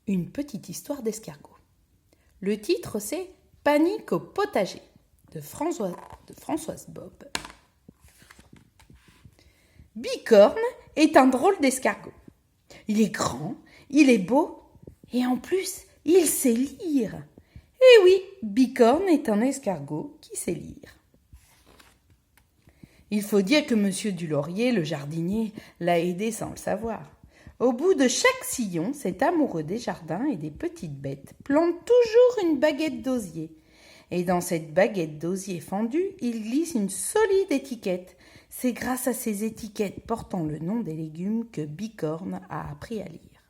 Une petite histoire d'escargot. Le titre, c'est Panique au potager de Françoise Bob. Bicorne est un drôle d'escargot. Il est grand, il est beau et en plus, il sait lire. Eh oui, Bicorne est un escargot qui sait lire. Il faut dire que Monsieur Dulaurier, le jardinier, l'a aidé sans le savoir. Au bout de chaque sillon, cet amoureux des jardins et des petites bêtes plante toujours une baguette d'osier. Et dans cette baguette d'osier fendue, il glisse une solide étiquette. C'est grâce à ces étiquettes portant le nom des légumes que Bicorne a appris à lire.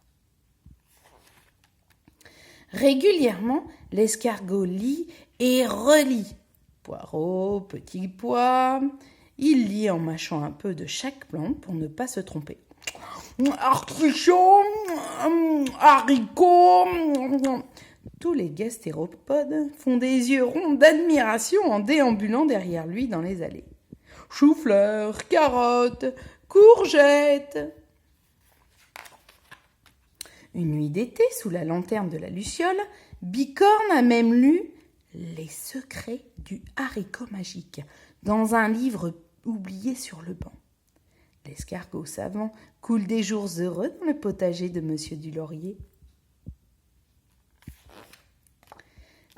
Régulièrement, l'escargot lit et relit. Poireaux, petits pois. Il lit en mâchant un peu de chaque plante pour ne pas se tromper. Artichaut, haricots. Tous les gastéropodes font des yeux ronds d'admiration en déambulant derrière lui dans les allées. Chou-fleurs, carottes, courgettes. Une nuit d'été, sous la lanterne de la luciole, Bicorne a même lu « Les secrets du haricot magique » dans un livre oublié sur le banc. L'escargot savant coule des jours heureux dans le potager de Monsieur Dulaurier.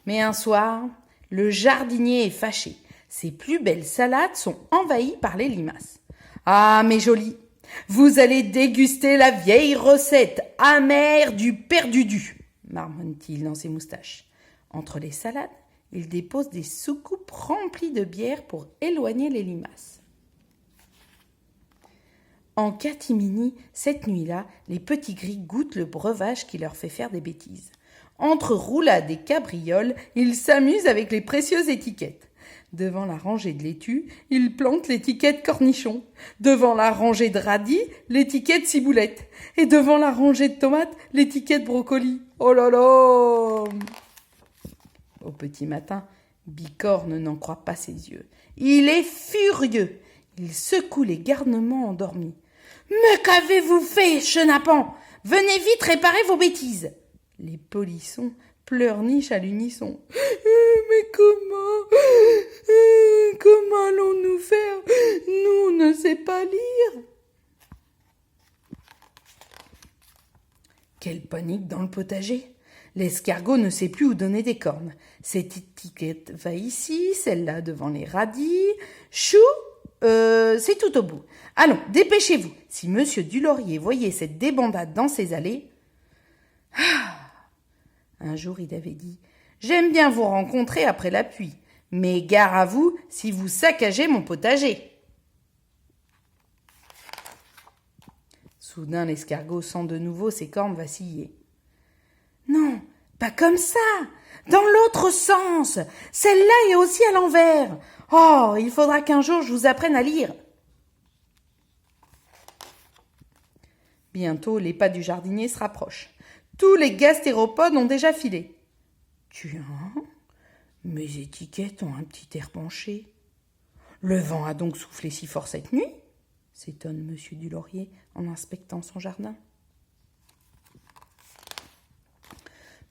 Mais un soir, le jardinier est fâché. Ses plus belles salades sont envahies par les limaces. « Ah, mes jolis, vous allez déguster la vieille recette amère du père Dudu » marmonne-t-il dans ses moustaches. Entre les salades, il dépose des soucoupes remplies de bière pour éloigner les limaces. En catimini, cette nuit-là, les petits gris goûtent le breuvage qui leur fait faire des bêtises. Entre roulades et cabrioles, ils s'amusent avec les précieuses étiquettes. Devant la rangée de laitue, ils plantent l'étiquette cornichon. Devant la rangée de radis, l'étiquette ciboulette. Et devant la rangée de tomates, l'étiquette brocoli. Oh là là! Au petit matin, Bicorne n'en croit pas ses yeux. Il est furieux. Il secoue les garnements endormis. « Mais qu'avez-vous fait, chenapan? Venez vite réparer vos bêtises !» Les polissons pleurnichent à l'unisson. « Mais comment allons-nous faire? Nous, on ne sait pas lire !» Quelle panique dans le potager! L'escargot ne sait plus où donner des cornes. Cette étiquette va ici, celle-là devant les radis. Chou, c'est tout au bout. Allons, dépêchez-vous. Si Monsieur Dulaurier voyait cette débandade dans ses allées... Un jour, il avait dit « J'aime bien vous rencontrer après la pluie, mais gare à vous si vous saccagez mon potager. » Soudain, l'escargot sent de nouveau ses cornes vaciller. « Non, pas comme ça, dans l'autre sens. Celle-là est aussi à l'envers. Oh, il faudra qu'un jour je vous apprenne à lire. » Bientôt, les pas du jardinier se rapprochent. Tous les gastéropodes ont déjà filé. « Tiens, mes étiquettes ont un petit air penché. Le vent a donc soufflé si fort cette nuit ?» s'étonne Monsieur Dulaurier en inspectant son jardin.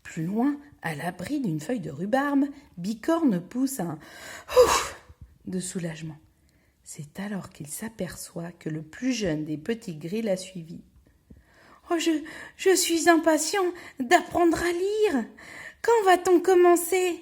Plus loin, à l'abri d'une feuille de rhubarbe, Bicorne pousse un « ouf » de soulagement. C'est alors qu'il s'aperçoit que le plus jeune des petits gris l'a suivi. « Oh, je suis impatient d'apprendre à lire. Quand va-t-on commencer ?»